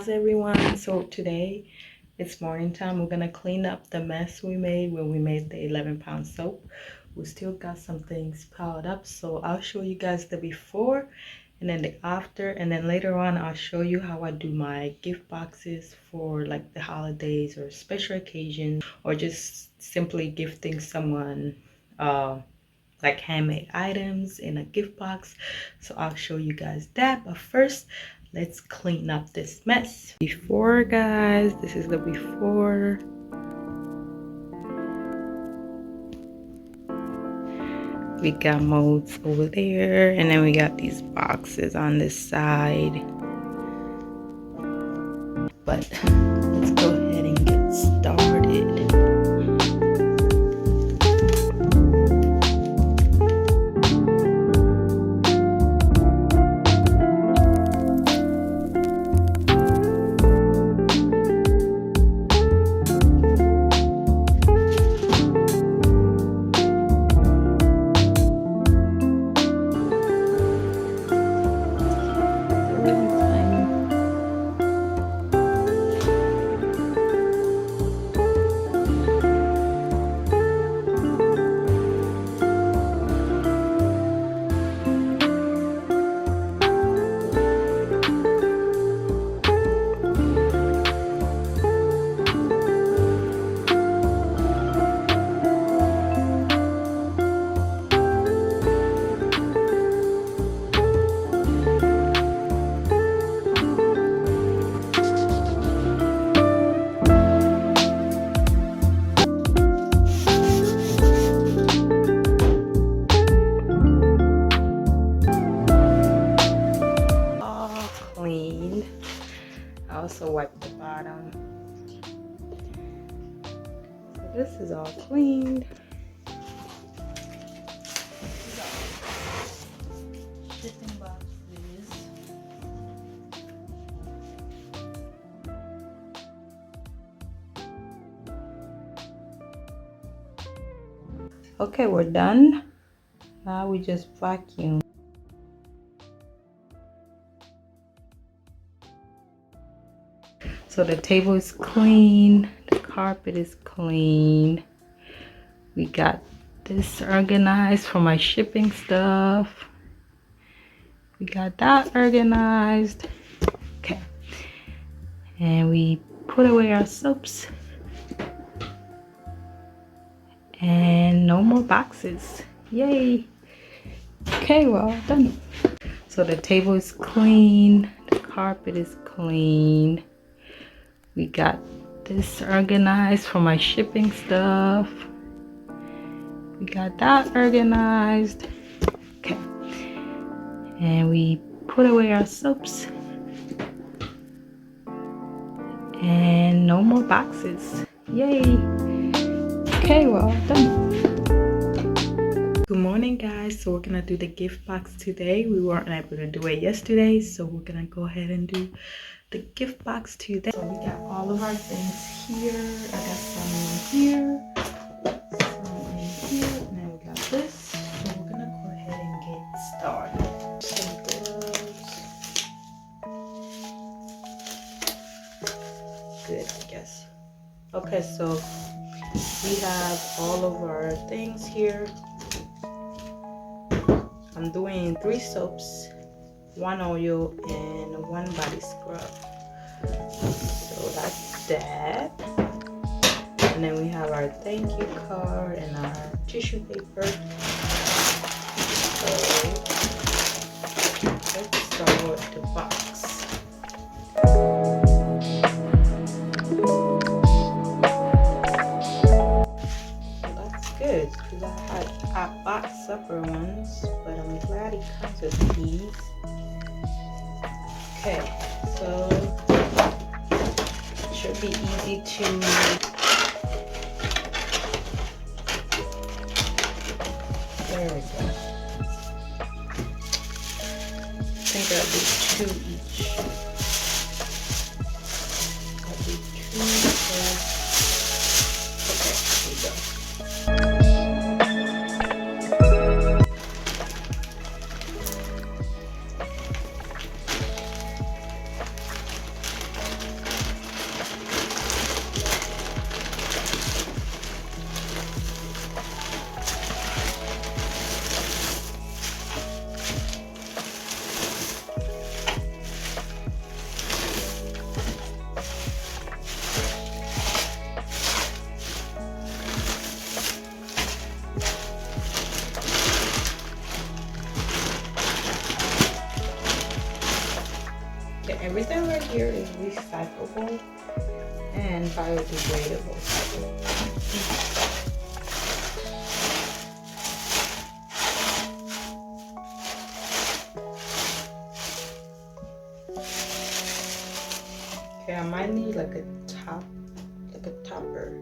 How's everyone? So today it's morning time. We're gonna clean up the mess we made when we made the 11-pound soap. We still got some things piled up, so I'll show you guys the before and then the after, and then later on I'll show you how I do my gift boxes for like the holidays or special occasions, or just simply gifting someone like handmade items in a gift box. So I'll show you guys that, but first let's clean up this mess. Before, guys, this is the before. We got molds over there, and then we got these boxes on this side. But let's go ahead and get started. I also wiped the bottom. So this is all cleaned. Shipping boxes. Okay, we're done. Now we just vacuum. So the table is clean, the carpet is clean. We got this organized for my shipping stuff. We got that organized. Okay. And we put away our soaps. And no more boxes. Yay. Okay, well done. So the table is clean, the carpet is clean. We got this organized for my shipping stuff. We got that organized. Okay. And we put away our soaps. And no more boxes. Yay. Okay, well done. Good morning, guys. So we're gonna do the gift box today. We weren't able to do it yesterday, so we're gonna go ahead and do the gift box today. So we got all of our things here. I got some in here, some in here, and then we got this. So we're gonna go ahead and get started. Some gloves. Good, I guess. Okay, so we have all of our things here. I'm doing 3 soaps, 1 oil, and 1 body scrub. So that's that. And then we have our thank you card and our tissue paper. So let's start with the box. So that's good, because I bought separate ones, but I'm glad it comes with these. Okay, so it should be easy to there we go. I think that'll be 2 each. That'll be 2 first. Okay, here we go. Everything right here is recyclable and biodegradable. Okay, I might need like a topper.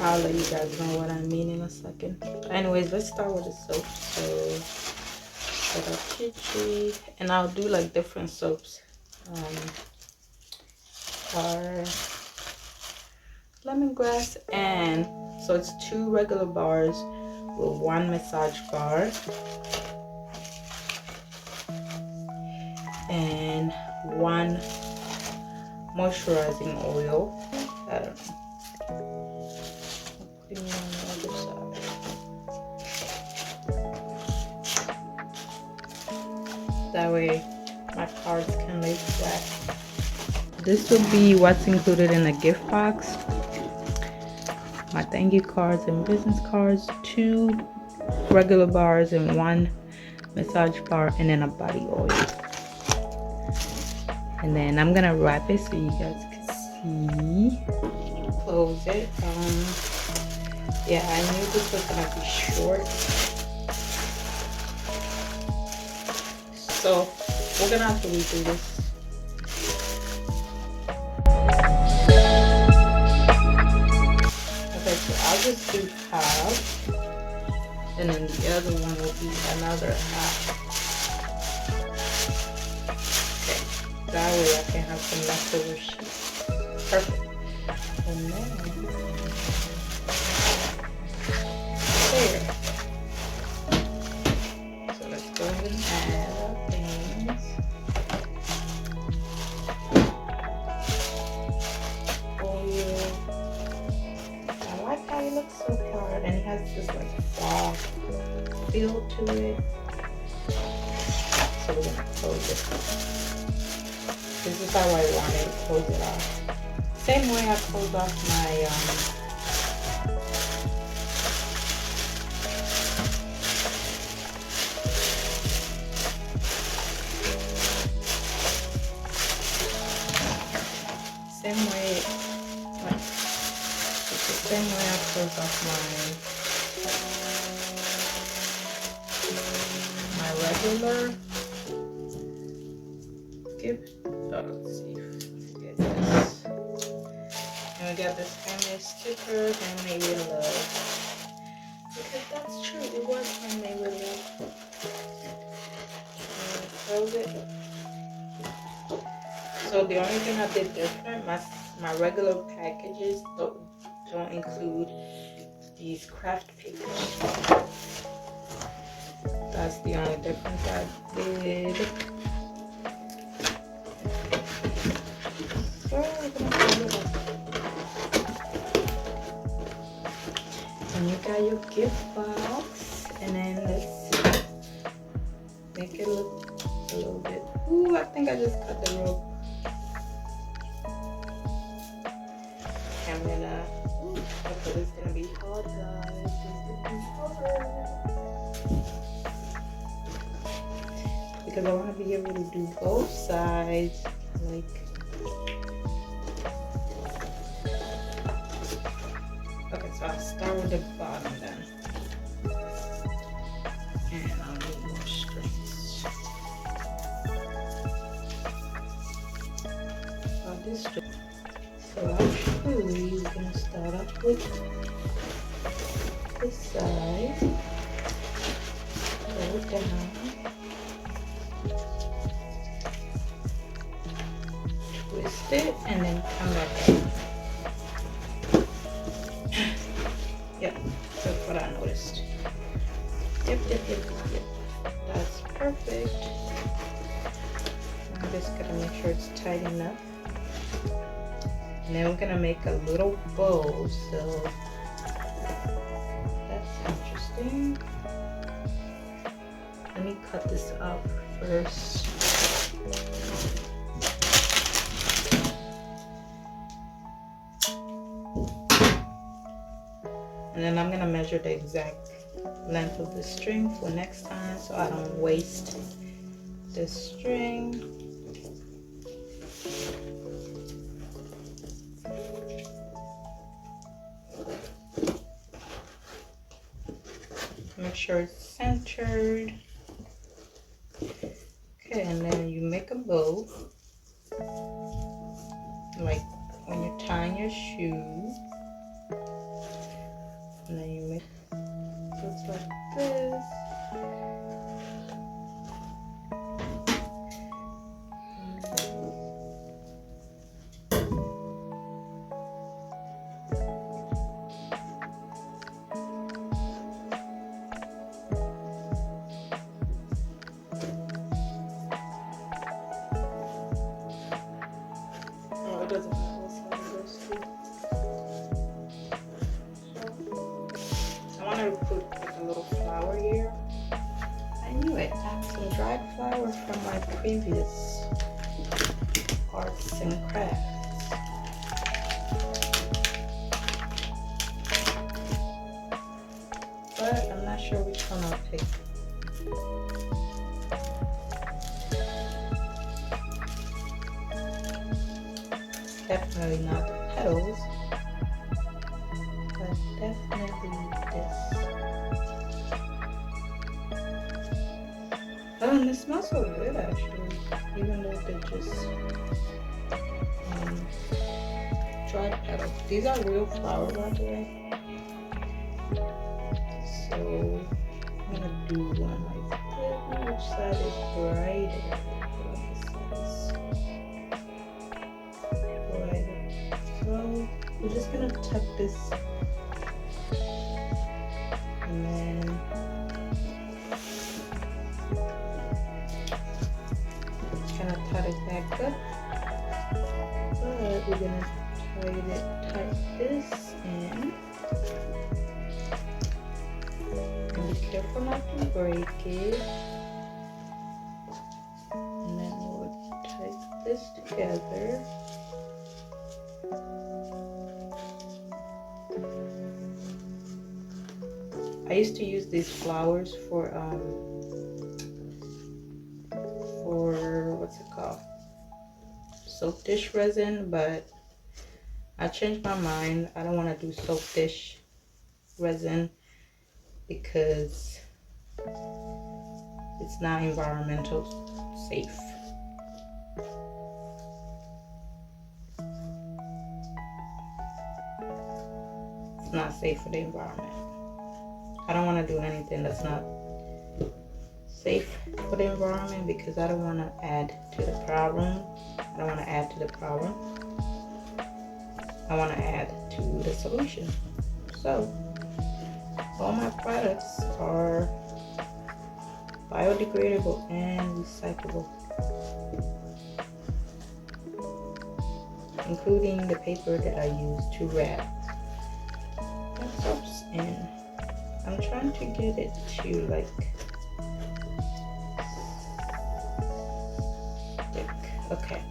I'll let you guys know what I mean in a second. Anyways, let's start with the soap. So I got tea, and I'll do like different soaps. Are lemongrass, and so it's 2 regular bars with 1 massage bar and 1 moisturizing oil. I don't know. Putting it on the other side. That way my cards can lay flat. This will be what's included in a gift box. My thank you cards and business cards, 2 regular bars and 1 massage bar, and then a body oil. And then I'm gonna wrap it so you guys can see. Close it. Yeah, I knew this was gonna be short. So we're gonna have to redo this. Okay, so I'll just do half, and then the other one will be another half. Okay, that way I can have some leftover sheets. Perfect. And then there. So let's go ahead and add our things. Oil. I like how it looks so far, and it has this like soft feel to it. So we're gonna close it. This is how I want it to close it off. Same way I close off my same way I close off my regular gift. Oh, let's see if we get this. And we got this handmade sticker, handmade with love. Because that's true, it was handmade with love. And close it. So the only thing I did different, my regular packages don't include these craft papers. That's the only difference I did. So we're gonna close it up. And you got your gift box, and then let's make it look a little bit. Ooh, I think I just cut the rope. I'm gonna, okay, it's gonna be hard, guys. It's gonna be hard. Because I want to be able to do both sides, like. Okay, so I'll start with the bottom then. And I'll need more strings. This string. So actually, we're gonna start up with this side, go down, twist it, and then come back up. Yep, that's what I noticed. Yep. That's perfect. I'm just gonna make sure it's tight enough. And then we're gonna make a little bow, so that's interesting. Let me cut this up first. And then I'm gonna measure the exact length of the string for next time so I don't waste the string. Make sure it's centered. Okay, and then you make a bow, like when you're tying your shoe. And then you make just like this. Oh, it doesn't matter what side it goes to. I wanted to put like a little flower here. I knew it. I have some dried flower from my previous arts and crafts. But I'm not sure which one I'll pick. Definitely not the petals, but definitely this. Oh, and it smells so good actually, even though they're just dried petals. These are real flowers, by the way. So I'm gonna do one like this. Which side is brighter? So we're just gonna tuck this, and then kind of tie it back up. But we're gonna tie this in, and be careful not to break it. And then we'll tie this together. I used to use these flowers for what's it called? Soap dish resin, but I changed my mind. I don't want to do soap dish resin because it's not environmental safe. It's not safe for the environment. I don't want to do anything that's not safe for the environment because I don't want to add to the problem. I don't want to add to the problem. I want to add to the solution. So all my products are biodegradable and recyclable, including the paper that I use to wrap my cups in. I'm trying to get it to like stick. Okay.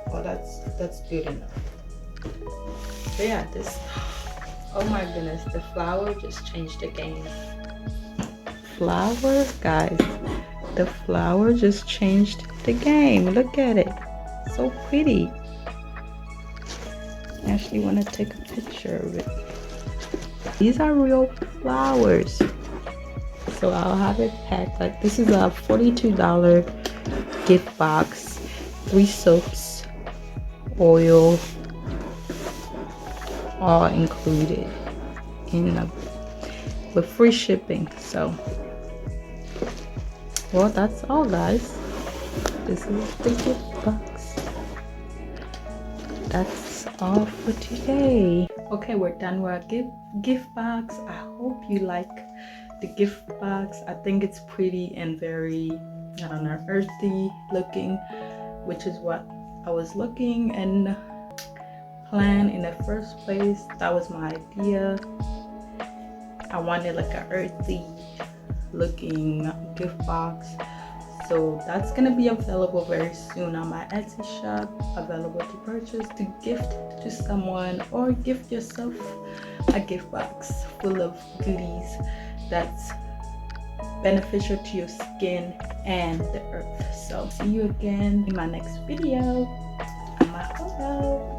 Well, that's good enough. But yeah, this. Oh my goodness, the flower just changed the game. Flower, guys. The flower just changed the game. Look at it. So pretty. I actually want to take a picture of it. These are real flowers. So I'll have it packed. Like, this is a $42 gift box. 3 soaps, oil, all included with free shipping. So, well, that's all, guys. This is the gift box. That's all for today. Okay, we're done with our gift box. I hope you like the gift box. I think it's pretty and very, I don't know, earthy looking, which is what I was looking and planned in the first place. That was my idea. I wanted like an earthy looking gift box. So that's gonna be available very soon on my Etsy shop, available to purchase, to gift to someone, or gift yourself a gift box full of goodies that's beneficial to your skin and the earth. So see you again in my next video. Amahoro.